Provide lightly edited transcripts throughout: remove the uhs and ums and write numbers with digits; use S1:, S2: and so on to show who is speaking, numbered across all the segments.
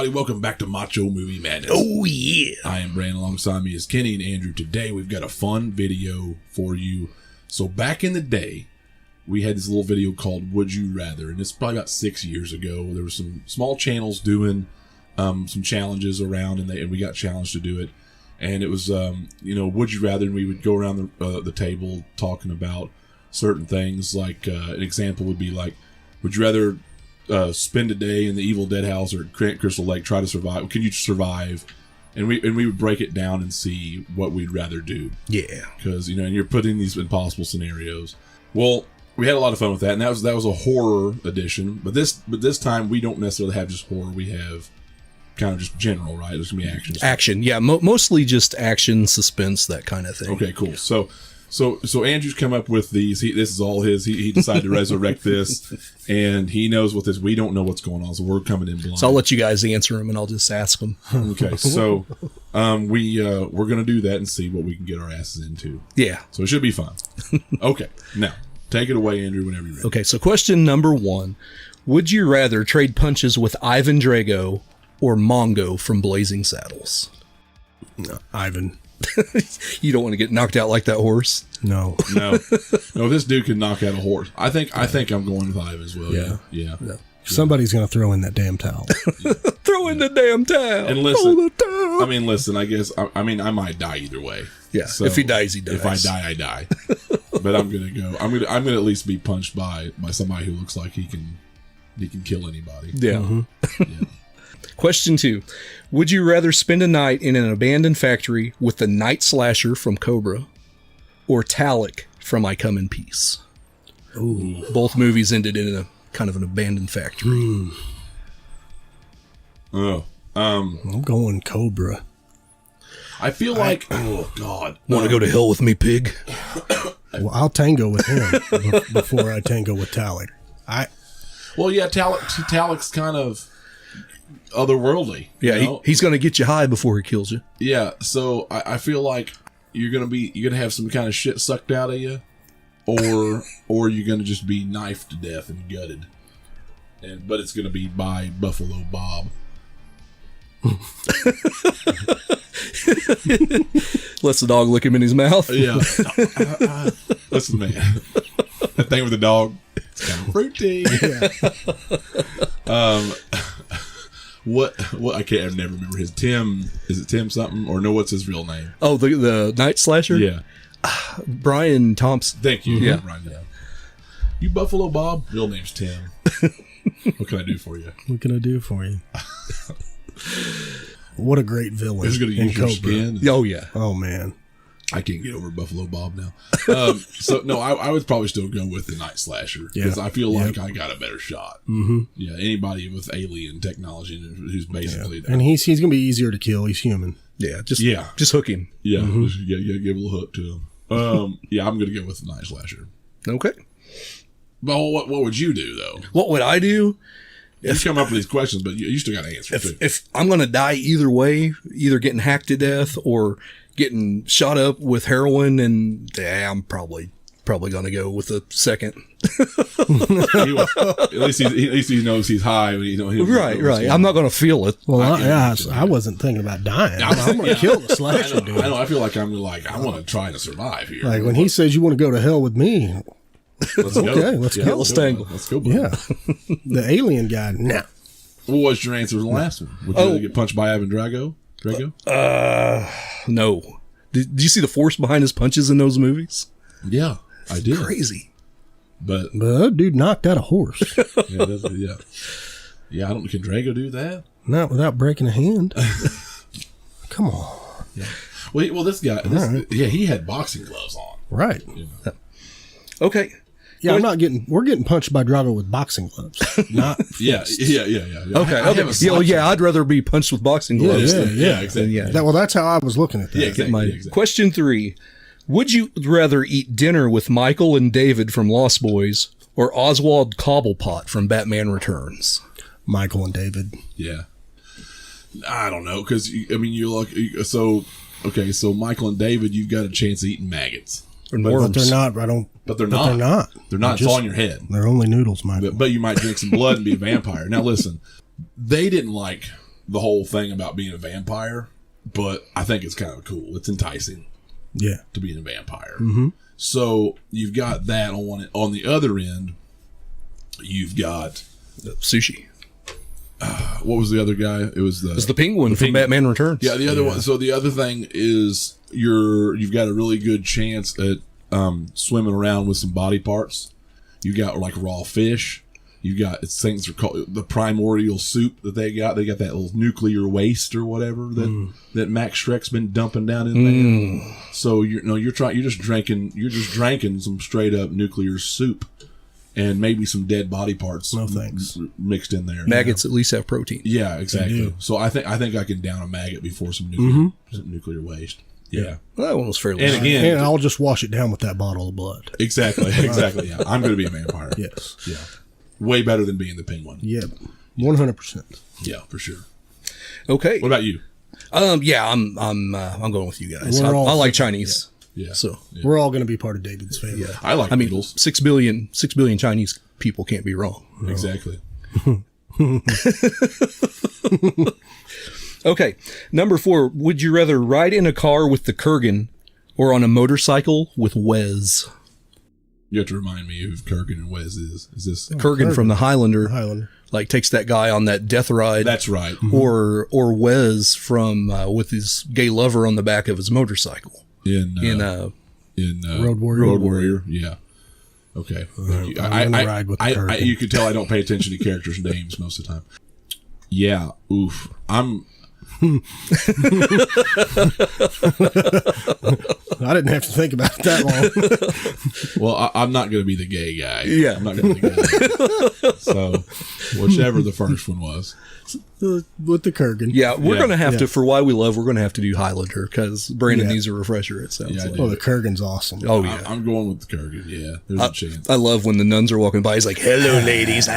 S1: everybody? Welcome back to Macho Movie Madness.
S2: Oh, yeah.
S1: I am Brandon. Alongside me is Kenny and Andrew. Today, we've got a fun video for you. So, back in the day, we had this little video called Would You Rather? And it's probably about 6 years ago. There were some small channels doing some challenges around, and we got challenged to do it. And it was, Would You Rather? And we would go around the table talking about certain things. Like, an example would be like, would you rather spend a day in the Evil Dead house or Crystal Lake, try to survive? Can you survive? And we would break it down and see what we'd rather do.
S2: Yeah.
S1: Because, and you're put in these impossible scenarios. Well, we had a lot of fun with that, and that was a horror edition. But this time, we don't necessarily have just horror. We have kind of just general, right? There's going to be action.
S2: Action, yeah. Mostly just action, suspense, that kind of thing.
S1: Okay, cool. So Andrew's come up with these. This is all his. He decided to resurrect this, and he knows what this. We don't know what's going on, so we're coming in blind.
S2: So I'll let you guys answer them, and I'll just ask them.
S1: Okay, so we're gonna do that and see what we can get our asses into.
S2: Yeah.
S1: So it should be fun. Okay, now take it away, Andrew, whenever you're ready.
S2: Okay, so question number 1: would you rather trade punches with Ivan Drago or Mongo from Blazing Saddles?
S3: No, Ivan.
S2: You don't want to get knocked out like that horse.
S3: No.
S1: This dude can knock out a horse. I think I'm going with Ivan as well. Yeah.
S3: Somebody's gonna throw in that damn towel.
S2: Throw in the damn towel.
S1: And listen, I guess I might die either way.
S2: Yeah. So if he dies, he dies.
S1: If I die, I die. But I'm gonna at least be punched by somebody who looks like he can kill anybody.
S2: Yeah.
S3: Mm-hmm.
S1: Yeah.
S2: Question 2. Would you rather spend a night in an abandoned factory with the Night Slasher from Cobra or Talik from I Come in Peace?
S3: Ooh.
S2: Both movies ended in a kind of an abandoned factory.
S3: I'm going Cobra.
S1: I feel like, oh God.
S2: Want to go to hell with me, pig?
S3: Well, I'll tango with him before I tango with Talik.
S1: Talik's kind of otherworldly.
S2: Yeah, he's going to get you high before he kills you.
S1: Yeah, so I feel like you're gonna have some kind of shit sucked out of you, or you're gonna just be knifed to death and gutted, but it's gonna be by Buffalo Bob.
S2: Lets the dog lick him in his mouth.
S1: Yeah. Listen, man, that thing with the dog, it's kind of fruity.
S3: Yeah.
S1: What I can't never remember his Tim. Is it Tim something or no? What's his real name?
S2: Oh, the Night Slasher.
S1: Yeah,
S2: Brian Thompson.
S1: Thank you.
S2: Yeah,
S1: Brian. Yeah. You Buffalo Bob. Real name's Tim. What can I do for you?
S3: What can I do for you? What a great villain!
S1: Who's going to use your
S3: Cobra.
S1: skin?
S2: Oh yeah.
S3: Oh man.
S1: I can't get over Buffalo Bob now. So no, I would probably still go with the Night Slasher because I feel like I got a better shot.
S3: Mm-hmm.
S1: Yeah, anybody with alien technology who's basically
S3: and he's gonna be easier to kill. He's human.
S2: Yeah, just hook him.
S1: Yeah, just give a little hook to him. I'm gonna go with the Night Slasher.
S2: Okay.
S1: But what would you do though?
S2: What would I do?
S1: You come up with these questions, but you still got to answer too.
S2: If I'm gonna die either way, either getting hacked to death or getting shot up with heroin, and I'm probably gonna go with the second.
S1: At least he knows he's high.
S2: Right. I'm not gonna feel it.
S3: Well, I wasn't thinking about dying. I'm gonna kill the slasher dude.
S1: I know. I feel like I want to try to survive here.
S3: Like when he says you want to go to hell with me.
S1: Let's go.
S3: Okay, let's go.
S2: Let's tangle.
S1: Let's go, buddy.
S3: Yeah. The alien guy. Nah.
S1: What was your answer to the last one? Would you rather get punched by Ivan Drago?
S2: No. Did you see the force behind his punches in those movies?
S1: Yeah, I did.
S2: Crazy.
S1: But
S3: that dude knocked out a horse.
S1: Yeah, I don't. Can Drago do that?
S3: Not without breaking a hand. Come on.
S1: Yeah. Well, this guy. He had boxing gloves on.
S3: Right.
S2: Okay.
S3: Yeah, we're getting punched by Drago with boxing gloves. Not fists.
S2: Yeah. Okay. I'd rather be punched with boxing gloves.
S1: Yeah, exactly.
S3: That's how I was looking at that.
S1: Yeah, exactly.
S2: Question 3. Would you rather eat dinner with Michael and David from Lost Boys or Oswald Cobblepot from Batman Returns?
S3: Michael and David.
S1: Yeah. I don't know, because, you look, so Michael and David, you've got a chance of eating maggots.
S3: But they're not.
S1: But they're not. It's all in your head.
S3: They're only noodles, Michael.
S1: But you might drink some blood and be a vampire. Now listen, they didn't like the whole thing about being a vampire, but I think it's kind of cool. It's enticing.
S3: Yeah.
S1: To being a vampire. Mm-hmm. So you've got that on one. On the other end, you've got
S2: sushi.
S1: What was the other guy? It was
S2: the penguin from Batman Returns.
S1: Yeah, the other one. So the other thing is you've got a really good chance at swimming around with some body parts. You got like raw fish. You got things are called the primordial soup that they got. They got that little nuclear waste or whatever that Max Shrek's been dumping down in there. So you're just drinking some straight up nuclear soup. And maybe some dead body parts mixed in there.
S2: Maggots at least have protein.
S1: Yeah, exactly. So I think I can down a maggot before some nuclear waste. Yeah.
S2: Well, that one was fairly
S1: And again,
S3: And I'll just wash it down with that bottle of blood.
S1: Exactly. Yeah. I'm going to be a vampire.
S3: Yes.
S1: Yeah. Way better than being the penguin.
S3: Yeah. 100%.
S1: Yeah, for sure.
S2: Okay.
S1: What about you?
S2: Yeah, I'm going with you guys. I like Chinese.
S1: Yeah.
S2: So
S3: we're all going to be part of David's family.
S1: Yeah. I like beetles.
S2: 6 billion Chinese people can't be wrong.
S1: Exactly.
S2: Okay. Number 4. Would you rather ride in a car with the Kurgan or on a motorcycle with Wes?
S1: You have to remind me who Kurgan and Wes is. Is this
S2: Kurgan from the Highlander? Like takes that guy on that death ride.
S1: That's right.
S2: Or Wes from with his gay lover on the back of his motorcycle.
S1: In
S3: Road Warrior.
S1: Road Warrior, yeah. Okay. Thank you. You can tell I don't pay attention to characters' names most of the time. Yeah. Oof.
S3: I didn't have to think about it that long.
S1: Well, I'm not going to be the gay guy.
S2: Yeah.
S1: I'm not going to be the gay guy. So, whichever the first one was.
S3: With the Kurgan.
S2: Yeah, we're going to have to, for Why We Love, we're going to have to do Highlander because Brandon needs a refresher, it sounds like.
S3: Well, the Kurgan's awesome.
S2: Oh, yeah.
S1: I'm going with the Kurgan, yeah. There's a chance.
S2: I love when the nuns are walking by. He's like, hello, ladies.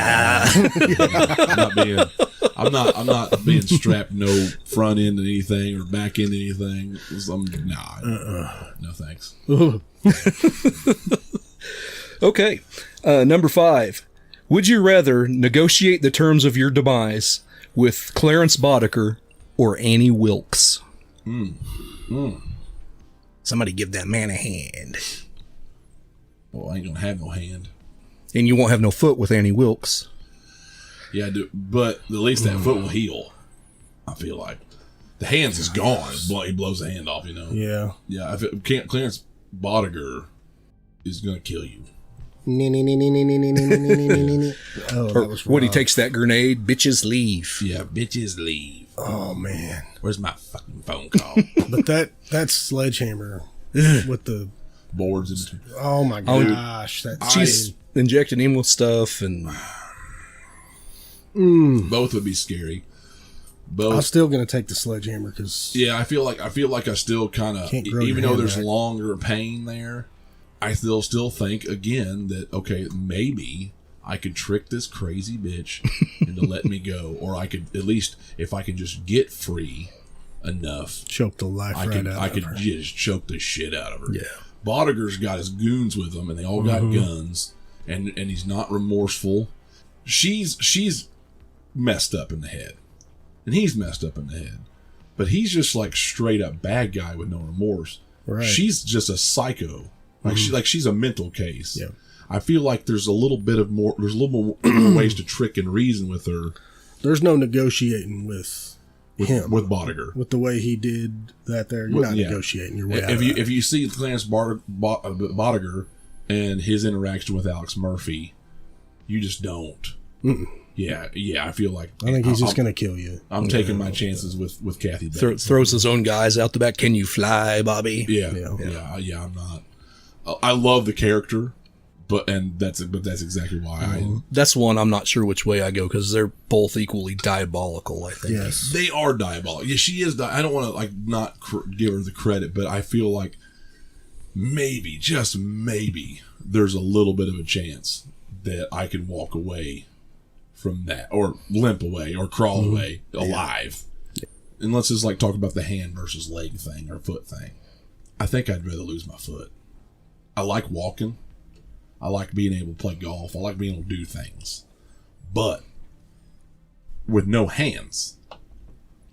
S1: I'm not being strapped no front end to anything or back end to anything. No thanks.
S2: Okay. Number 5. Would you rather negotiate the terms of your demise with Clarence Boddicker or Annie Wilkes? Somebody give that man a hand.
S1: Well, I ain't going to have no hand.
S2: And you won't have no foot with Annie Wilkes.
S1: Yeah, but at least that foot will heal. I feel like the hands is gone. He blows the hand off,
S3: Yeah.
S1: Yeah. Clarence Boddicker is gonna kill you.
S2: When he takes that grenade, bitches leave.
S1: Yeah, bitches leave.
S3: Oh man,
S1: where's my fucking phone call?
S3: But that sledgehammer with the
S1: boards and
S3: oh my gosh,
S2: she's injecting him with stuff and.
S1: Both would be scary.
S3: I'm still gonna take the sledgehammer because
S1: I feel like I still kind of, even though there's longer pain there, I still think again that okay, maybe I could trick this crazy bitch into letting me go, or I could at least if I can just get free enough,
S3: choke the life
S1: I
S3: right out
S1: I
S3: of
S1: could
S3: her.
S1: Just choke the shit out of her.
S2: Yeah,
S1: Boddiger's got his goons with him, and they all got guns, and he's not remorseful. She's messed up in the head, and he's messed up in the head, but he's just like straight up bad guy with no remorse.
S3: Right.
S1: She's just a psycho, like she's a mental case.
S3: Yeah.
S1: I feel like there's a little more ways to trick and reason with her.
S3: There's no negotiating with him,
S1: with Boddiger,
S3: with the way he did that. You're not negotiating your way out.
S1: If you see Clarence Boddiger and his interaction with Alex Murphy, you just don't. Yeah, I feel like
S3: I think he's just going to kill you.
S1: I'm taking my chances with Kathy Bates.
S2: Throws his own guys out the back. Can you fly, Bobby?
S1: Yeah. I'm not. I love the character, but that's exactly why
S2: That's one I'm not sure which way I go because they're both equally diabolical. I think.
S3: Yes,
S1: they are diabolical. Yeah, she is. I don't want to not give her the credit, but I feel like maybe, just maybe, there's a little bit of a chance that I can walk away from that, or limp away, or crawl away alive. And let's just talk about the hand versus leg thing or foot thing. I think I'd rather lose my foot. I like walking. I like being able to play golf. I like being able to do things. But with no hands,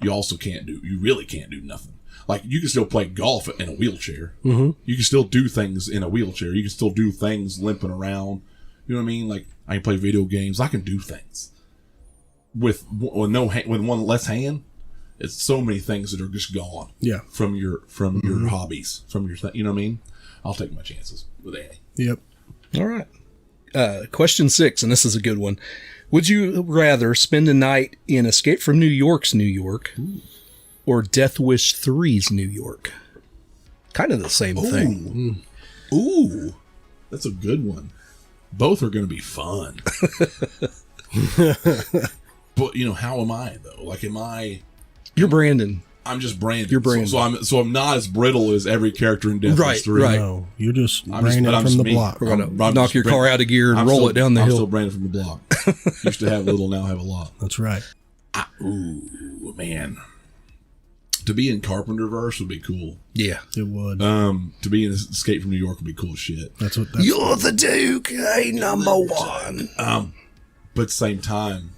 S1: you really can't do nothing. Like, you can still play golf in a wheelchair. Mm-hmm. You can still do things in a wheelchair. You can still do things limping around. You know what I mean? Like, I can play video games. I can do things with one less hand. It's so many things that are just gone.
S3: Yeah.
S1: From your hobbies, from your you know what I mean? I'll take my chances with Annie.
S3: Yep.
S2: All right. Question 6, and this is a good one. Would you rather spend a night in Escape from New York's New York or Death Wish 3's New York? Kind of the same thing.
S1: Ooh, that's a good one. Both are going to be fun. But, how am I, though? Like,
S2: You're Brandon.
S1: I'm just Brandon.
S2: You're Brandon.
S1: So I'm not as brittle as every character in Death Wish 3.
S2: Right.
S3: No, you're just Brandon from the block.
S2: We're going to knock your car out of gear and roll it down the hill.
S1: I'm still Brandon from the block. Used to have little, now have a lot.
S3: That's right.
S1: Ooh, man. To be in Carpenterverse would be cool.
S2: Yeah.
S3: It would.
S1: To be in Escape from New York would be cool as shit.
S2: You're the Duke, hey, number one.
S1: But at the same time,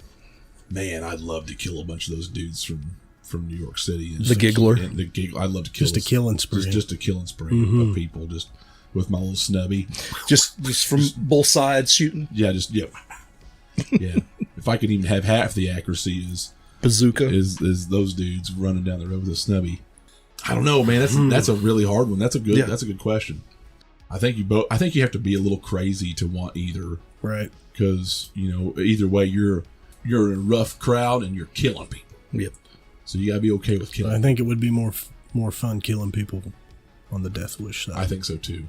S1: man, I'd love to kill a bunch of those dudes from New York City.
S2: The Giggler.
S1: I'd love to kill
S3: just a killing spree.
S1: Just a killing spree of people, just with my little snubby.
S2: Just from both sides shooting.
S1: Yeah, yeah. If I could even have half the accuracy as
S2: Bazooka
S1: is those dudes running down the road with a snubby. I don't know, man. That's a really hard one. That's a good question. I think you have to be a little crazy to want either.
S3: Right.
S1: Because either way you're in a rough crowd and you're killing people.
S2: Yep.
S1: So you gotta be okay with killing.
S3: I think it would be more fun killing people on the Death Wish side.
S1: I think so too,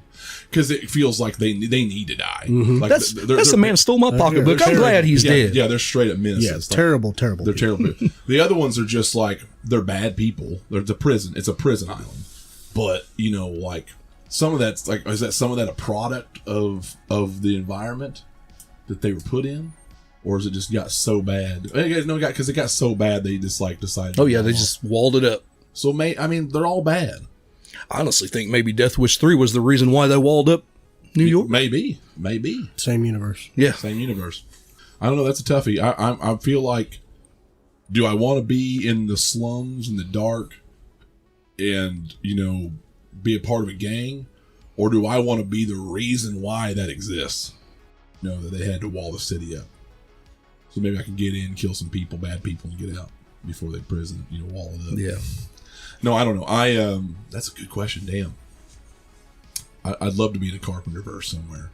S1: because it feels like they need to die.
S3: Mm-hmm.
S1: Like
S2: that's the man who stole my pocketbook. I'm
S1: terrible.
S2: glad he's dead.
S1: Yeah, they're straight up menaces.
S3: Yeah, terrible.
S1: They're
S3: people.
S1: terrible. The other ones are just like they're bad people. It's a prison. It's a prison island. But like some of that's like, is that some of that a product of the environment that they were put in? Or is it just got so bad? Because it got so bad they just decided.
S2: Oh yeah, they just walled it up.
S1: So they're all bad.
S2: I honestly think maybe Death Wish 3 was the reason why they walled up New York.
S1: Maybe.
S3: Same universe.
S2: Yeah,
S1: same universe. I don't know. That's a toughie. I feel like, do I want to be in the slums in the dark, and be a part of a gang, or do I want to be the reason why that exists? That they had to wall the city up. So maybe I can get in, kill some people, bad people, and get out before they prison, wall it up.
S2: yeah.
S1: No, I don't know. That's a good question. Damn. I'd love to be in a Carpenter verse somewhere.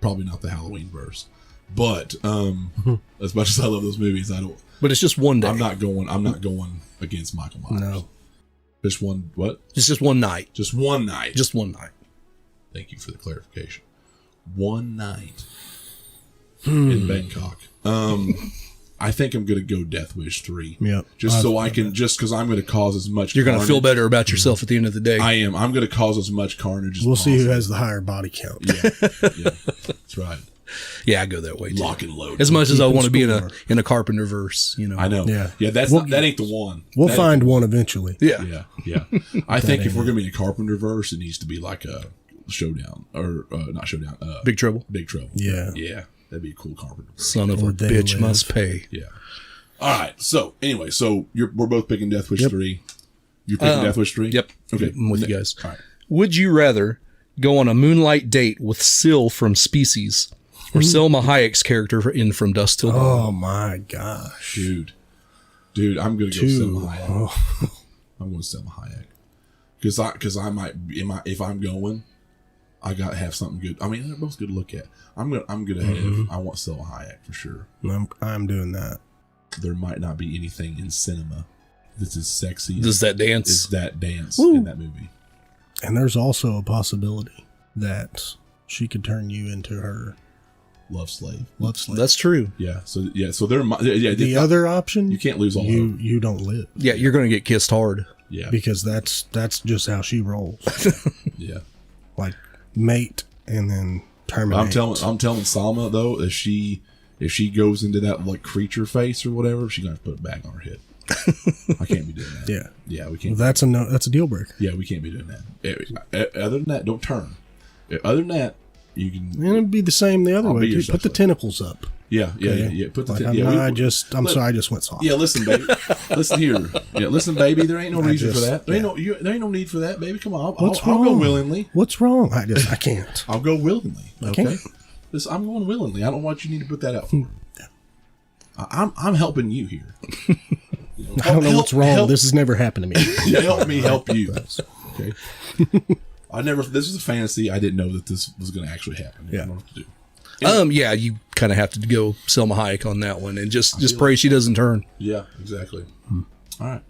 S1: Probably not the Halloween verse, but as much as I love those movies, I don't.
S2: But it's just one day.
S1: I'm not going against Michael Myers.
S3: No.
S1: Just one. What?
S2: It's just one night.
S1: Just one night.
S2: Just one night.
S1: Thank you for the clarification. One night in Bangkok. I think I'm going to go Death Wish 3.
S3: Yep.
S1: Just because I'm going to cause as much
S2: You're going to
S1: carnage.
S2: feel better about yourself at the end of the day.
S1: I am. I'm going to cause as much carnage as
S3: We'll
S1: possible.
S3: see who has the higher body count.
S1: Yeah. That's right.
S2: Yeah, I go that way too.
S1: Lock and load.
S2: As much as I want to be in
S3: score.
S2: a Carpenter verse,
S1: I know.
S3: Yeah.
S1: Yeah, that ain't the one.
S3: We'll find one eventually.
S2: Yeah.
S1: Yeah. I think if we're going to be in a Carpenter verse, it needs to be like a Showdown. Or, not Showdown.
S2: Big Trouble.
S1: Big Trouble.
S3: Yeah.
S1: Yeah. That'd be a cool Carpenter verse.
S2: Son of a
S3: They
S2: bitch
S3: live.
S2: must pay.
S1: Yeah. All right. So, anyway, we're both picking Death Wish 3. You're picking Death Wish 3?
S2: Yep.
S1: Okay.
S2: I'm with you guys.
S1: All right.
S2: Would you rather go on a moonlight date with Syl from Species or Selma Hayek's character from Dusk Till Dawn?
S3: Oh my gosh.
S1: Dude, I'm going to go Selma Hayek.
S3: Oh.
S1: I'm going Selma Hayek. Because I might, if I'm going, I got to have something good. I mean, they're both good to look at. I'm gonna have. I want Selma Hayek for sure.
S3: I'm doing that.
S1: There might not be anything in cinema that's as sexy
S2: Does that dance?
S1: as that dance
S2: Woo.
S1: in that movie.
S3: And there's also a possibility that she could turn you into her
S1: Love slave.
S2: That's true.
S1: Yeah. So there. Yeah.
S3: The other option,
S1: you can't lose all hope.
S3: you don't live.
S2: Yeah, you're going to get kissed hard.
S1: Yeah.
S3: Because that's just how she rolls.
S1: Yeah.
S3: Like mate and then terminate.
S1: I'm telling Salma though, if she goes into that like creature face or whatever, she's gonna have to put it back on her head. I can't be doing that.
S3: Yeah.
S1: Yeah, we can't.
S3: Well, that's a deal breaker.
S1: Yeah, we can't be doing that. Other than that, don't turn. Other than that, you can.
S3: And it'd be the same the other
S1: I'll
S3: way.
S1: be your
S3: Put the
S1: suspect.
S3: tentacles up.
S1: Yeah.
S3: Okay?
S1: Put the
S3: Like,
S1: tip.
S3: I'm
S1: Yeah,
S3: sorry, I just went soft.
S1: yeah. Listen, baby. Listen here. Yeah, listen, baby. There ain't no reason for that. There
S3: yeah.
S1: ain't no need for that, baby. Come on.
S3: What's
S1: I'll go
S3: wrong?
S1: willingly.
S3: What's wrong? I can't.
S1: I'll go willingly. Okay.
S3: can't.
S1: I'm going willingly. I don't want you need to put that out for. I'm helping you here.
S3: I don't know what's wrong. This has never happened to me.
S1: Help me help you. Okay. This was a fantasy. I didn't know that this was going to actually happen. I don't know what to do.
S2: Yeah, you kind of have to go Selma Hayek on that one and just pray she doesn't turn.
S1: Yeah, exactly. All right.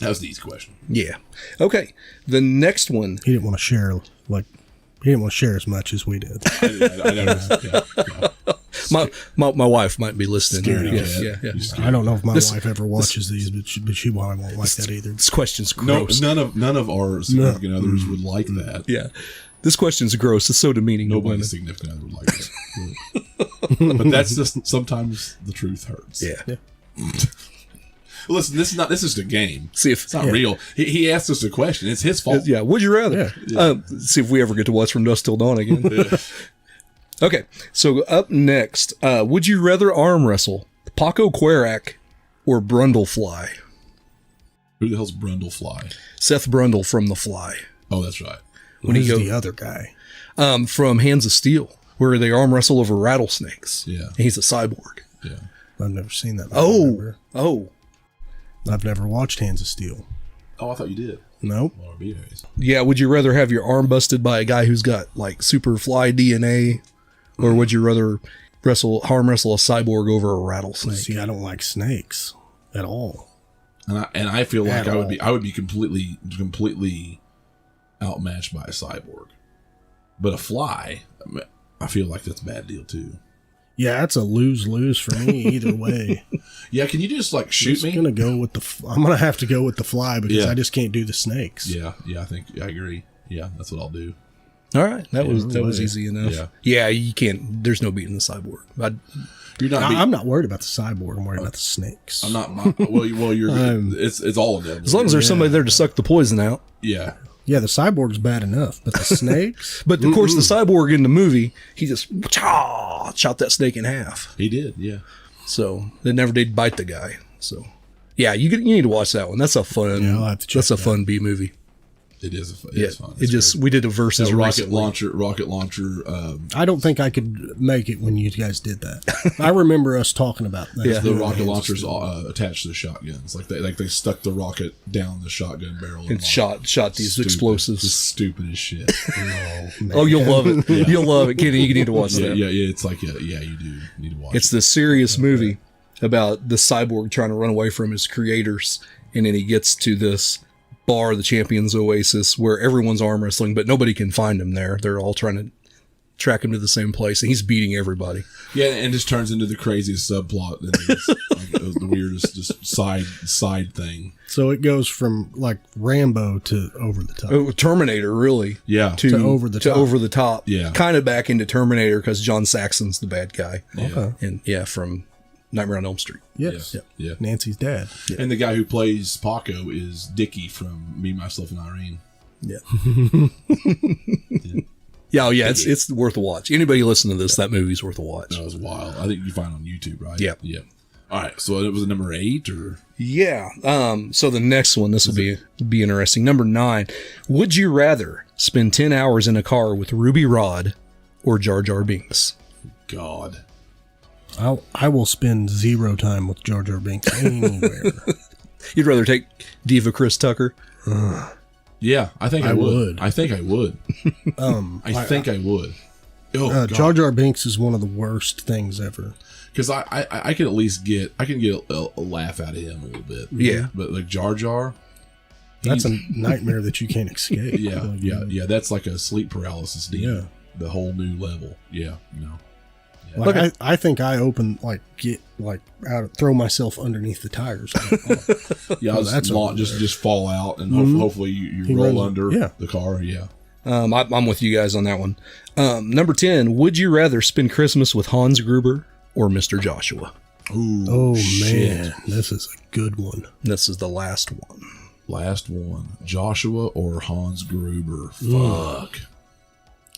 S1: That was the easy question.
S2: Yeah. Okay. The next one.
S3: He didn't want to share as much as we did.
S1: I noticed. Yeah.
S2: My wife might be listening.
S1: Scaredy
S2: Yeah.
S1: cat.
S3: I don't know if my wife ever watches these, but she probably won't like that either.
S2: This question's
S1: No,
S2: gross.
S1: none of our significant others would like that.
S2: Yeah. This question's gross. It's so demeaning to women.
S1: Nobody's significant other would like that. But that's just sometimes the truth hurts.
S2: Yeah.
S1: Listen, this is a game.
S2: See if
S1: It's not real. He asked us a question. It's his fault.
S2: Yeah. Would you rather? See if we ever get to watch From Dusk Till Dawn again. Okay. So up next, would you rather arm wrestle Paco Querac or Brundlefly?
S1: Who the hell's Brundlefly?
S2: Seth Brundle from The Fly.
S1: Oh, that's right.
S2: When he
S3: Who's the other guy?
S2: From Hands of Steel, where they arm wrestle over rattlesnakes.
S1: Yeah.
S2: And he's a cyborg.
S1: Yeah.
S3: I've never seen that.
S2: Oh.
S3: I've never watched Hands of Steel.
S1: Oh, I thought you did.
S3: Nope.
S1: Well, anyways.
S2: Yeah, would you rather have your arm busted by a guy who's got like super fly DNA, or would you rather arm wrestle a cyborg over a rattlesnake?
S3: See, I don't like snakes at all.
S1: And I feel like
S3: At
S1: I would be completely outmatched by a cyborg. But a fly, I feel like that's a bad deal too.
S3: Yeah, that's a lose-lose for me either way.
S1: Yeah, can you just like shoot me?
S3: I'm gonna have to go with the fly because
S1: Yeah.
S3: I just can't do the snakes.
S1: Yeah, I agree. Yeah, that's what I'll do.
S2: All right, that was easy enough.
S1: Yeah.
S2: Yeah, you can't. There's no beating the cyborg.
S1: You're not.
S3: I'm not worried about the cyborg. I'm worried about the snakes.
S1: I'm not. Well, you're. It's all of them.
S2: As long as there's somebody there to suck the poison out.
S1: Yeah.
S3: Yeah, the cyborg's bad enough, but the snakes.
S2: But of course, the cyborg in the movie, he just shot that snake in half.
S1: He did. Yeah.
S2: So they never did bite the guy. So yeah, you need to watch that one. That's a fun.
S3: Yeah, I'll have to check
S2: that's a
S3: that
S2: fun B movie.
S1: It is.
S2: Yeah,
S1: It's fun.
S2: we did a versus
S1: rocket
S2: recently.
S1: launcher.
S3: I don't think I could make it when you guys did that. I remember us talking about that.
S2: Yeah.
S1: The rocket launchers attached to the shotguns, like they stuck the rocket down the shotgun barrel
S2: And shot these explosives.
S1: Just stupid as shit.
S2: Oh, you'll love it. You'll love it, Kenny. You need to watch
S1: yeah,
S2: that.
S1: yeah. It's like you do need to watch.
S2: It's this serious movie about the cyborg trying to run away from his creators, and then he gets to this bar, the Champions Oasis, where everyone's arm wrestling, but nobody can find him there. They're all trying to track him to the same place, and he's beating everybody.
S1: Yeah, and just turns into the craziest subplot. And the weirdest just side thing.
S3: So it goes from like Rambo to Over the Top.
S2: Oh, Terminator, really.
S1: Yeah.
S3: To Over the Top.
S2: Over the Top.
S1: Yeah.
S2: Kind of back into Terminator because John Saxon's the bad guy.
S3: Okay.
S2: And from Nightmare on Elm Street.
S3: Yes.
S1: Yeah.
S3: Nancy's dad.
S1: And the guy who plays Paco is Dickie from Me, Myself, and Irene.
S2: Yeah. Yeah, it's worth a watch. Anybody listen to this, that movie's worth a watch.
S1: That was wild. I think you find it on YouTube, right?
S2: Yeah.
S1: Yeah. All right. So it was number 8 or?
S2: Yeah. So the next one, this will be interesting. Number 9. Would you rather spend 10 hours in a car with Ruby Rod or Jar Jar Binks?
S1: God.
S3: I will spend 0 time with Jar Jar Binks anywhere.
S2: You'd rather take Diva Chris Tucker?
S1: Yeah, I think I would.
S3: I
S1: think I would. I think I would. Oh, God.
S3: Jar Jar Binks is one of the worst things ever.
S1: Because I can at least get a laugh out of him a little bit.
S2: Yeah.
S1: But like Jar Jar,
S3: That's a nightmare that you can't escape.
S1: yeah,
S3: Like,
S1: yeah. That's like a sleep paralysis demon.
S3: Yeah.
S1: The whole new level. Yeah, no.
S3: Like I think I throw myself underneath the tires.
S1: Yeah, I'll just fall out and hopefully you roll under the car. Yeah.
S2: I'm with you guys on that one. Number 10, would you rather spend Christmas with Hans Gruber or Mr. Joshua?
S1: Ooh,
S3: Oh
S1: shit.
S3: man, this is a good one.
S2: This is the last one.
S1: Last one. Joshua or Hans Gruber. Fuck.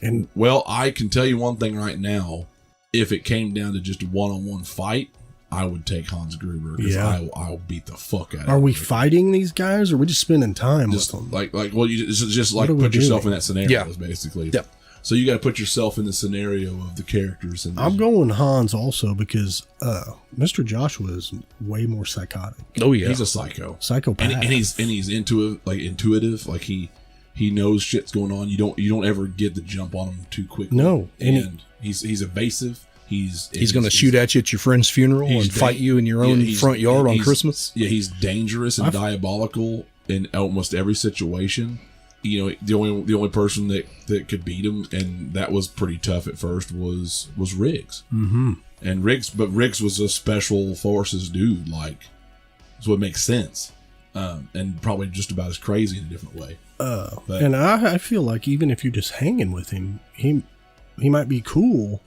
S3: And
S1: Well, I can tell you one thing right now. if it came down to just a one-on-one fight, I would take Hans Gruber because I'll beat the fuck out of him.
S3: Are we fighting these guys, or are we just spending time
S1: Just
S3: with them?
S1: just like
S3: What are we
S1: put yourself
S3: doing?
S1: in that scenario, basically.
S2: Yeah.
S1: So you got to put yourself in the scenario of the characters. And
S3: I'm going Hans also because Mr. Joshua is way more psychotic.
S2: Oh yeah,
S1: he's a psycho,
S3: Psychopath.
S1: and he's intuitive. Like he knows shit's going on. You don't ever get the jump on him too quickly.
S3: No,
S1: and he's evasive. He's
S2: going to shoot at you at your friend's funeral and fight you in your own front yard on Christmas.
S1: Yeah, he's dangerous and diabolical in almost every situation. You know, the only person that could beat him, and that was pretty tough at first, was Riggs.
S3: Mm-hmm.
S1: And Riggs was a special forces dude. Like, that's what makes sense, and probably just about as crazy in a different way.
S3: And I feel like even if you're just hanging with him, he might be cool,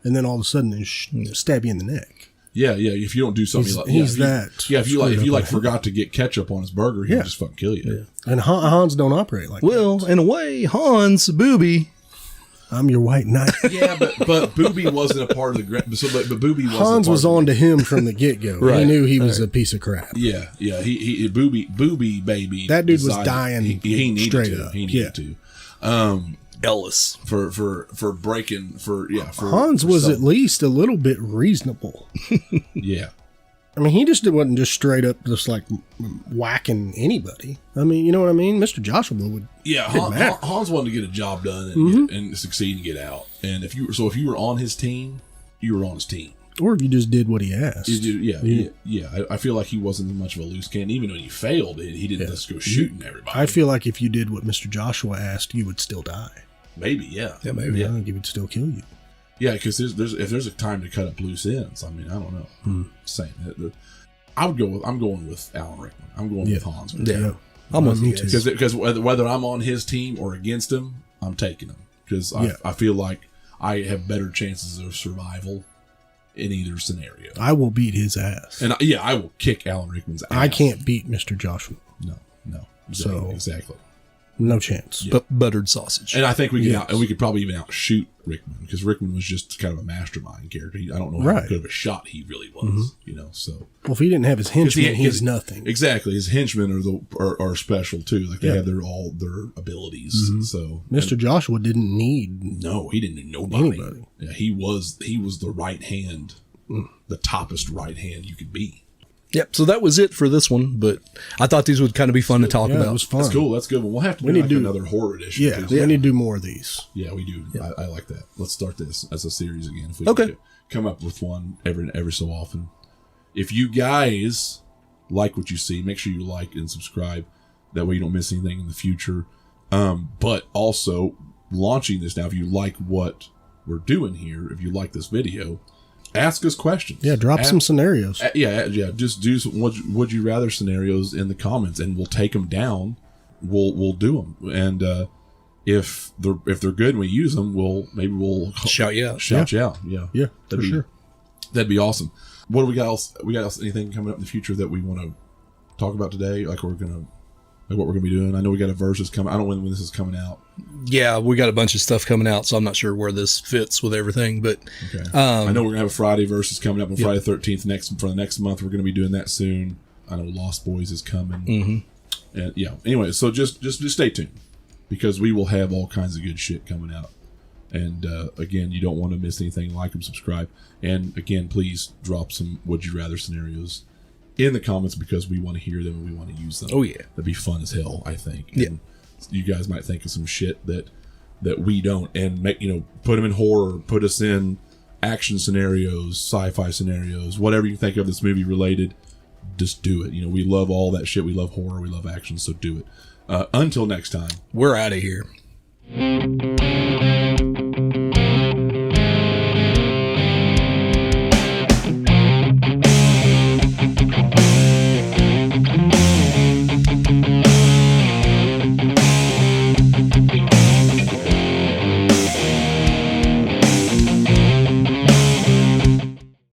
S3: and then all of a sudden stab you in the neck.
S1: Yeah. If you don't do something
S3: If you
S1: forgot to get ketchup on his burger, he'll just fucking kill you.
S3: Yeah. And Hans don't operate like that.
S2: Well, in a way, Hans Booby.
S3: I'm your white knight.
S1: Yeah, but Booby wasn't a part of the. But Booby wasn't.
S3: Hans was on to him from the get go.
S2: Right.
S3: He knew he was a piece of crap.
S1: Yeah. He Booby baby.
S3: That dude was
S1: decided
S3: dying.
S1: He needed
S3: straight
S1: to.
S3: up.
S1: He needed to.
S2: Ellis.
S1: For breaking for
S3: Hans was at least a little bit reasonable.
S1: Yeah.
S3: I mean, he just wasn't just straight up just like whacking anybody. I mean, you know what I mean? Mr. Joshua would.
S1: Yeah, Hans wanted to get a job done and succeed and get out. And if you were on his team, you were on his team.
S3: Or if you just did what he asked.
S1: I feel like he wasn't much of a loose cannon. Even when he failed, he didn't just go shooting everybody.
S3: I feel like if you did what Mr. Joshua asked, you would still die.
S1: Maybe, yeah.
S2: Yeah, maybe.
S3: I think he would still kill you.
S1: Yeah, because if there's a time to cut up loose ends, I mean, I don't know. Saying that, I'm going with Alan Rickman. I'm going with Hans.
S2: Yeah. I'm with you
S1: because whether I'm on his team or against him, I'm taking him because I feel like I have better chances of survival in either scenario.
S3: I will beat his ass.
S1: And I will kick Alan Rickman's ass.
S3: I can't beat Mr. Joshua.
S1: No. Exactly.
S3: No chance.
S2: But buttered sausage.
S1: And I think we could probably even outshoot Rickman because Rickman was just kind of a mastermind character. I don't know how good of a shot he really was. You know, so
S3: well, if he didn't have his henchmen, he's nothing.
S1: Exactly, his henchmen are special too. Like they have all their abilities. So
S3: Mr. Joshua didn't need.
S1: No, he didn't need nobody.
S3: Anybody.
S1: Yeah, he was the right hand, the toppest right hand you could be.
S2: Yep. So that was it for this one, but I thought these would kind of be fun to talk about.
S3: It was fun.
S1: That's cool. That's good. Well, we'll have to do another horror edition.
S3: Yeah, we need to do more of these.
S1: Yeah, we do. Yeah. I like that. Let's start this as a series again. If we
S2: can
S1: come up with one every so often. If you guys like what you see, make sure you like and subscribe. That way you don't miss anything in the future. But also launching this now, if you like what we're doing here, if you like this video, ask us questions.
S3: Yeah, drop some scenarios.
S1: Just do some would you rather scenarios in the comments, and we'll take them down. We'll do them, and if they're good and we use them, we'll
S2: shout you out.
S1: Shout you out. Yeah,
S3: for sure.
S1: That'd be awesome. What do we got else? We got anything coming up in the future that we want to talk about today? Like what we're gonna be doing? I know we got a versus coming. I don't know when this is coming out.
S2: Yeah, we got a bunch of stuff coming out, so I'm not sure where this fits with everything. But
S1: okay. I know we're gonna have a Friday versus coming up on Friday 13th for the next month. We're gonna be doing that soon. I know Lost Boys is coming. And anyway, so just stay tuned because we will have all kinds of good shit coming out. And again, you don't want to miss anything. Like and subscribe. And again, please drop some would you rather scenarios in the comments because we want to hear them and we want to use them.
S2: Oh yeah,
S1: that'd be fun as hell. I think.
S2: Yeah.
S1: And you guys might think of some shit that we don't, and make put them in horror, put us in action scenarios, sci-fi scenarios, whatever you think of that's movie related. Just do it. We love all that shit. We love horror. We love action. So do it. Until next time,
S2: we're out of here.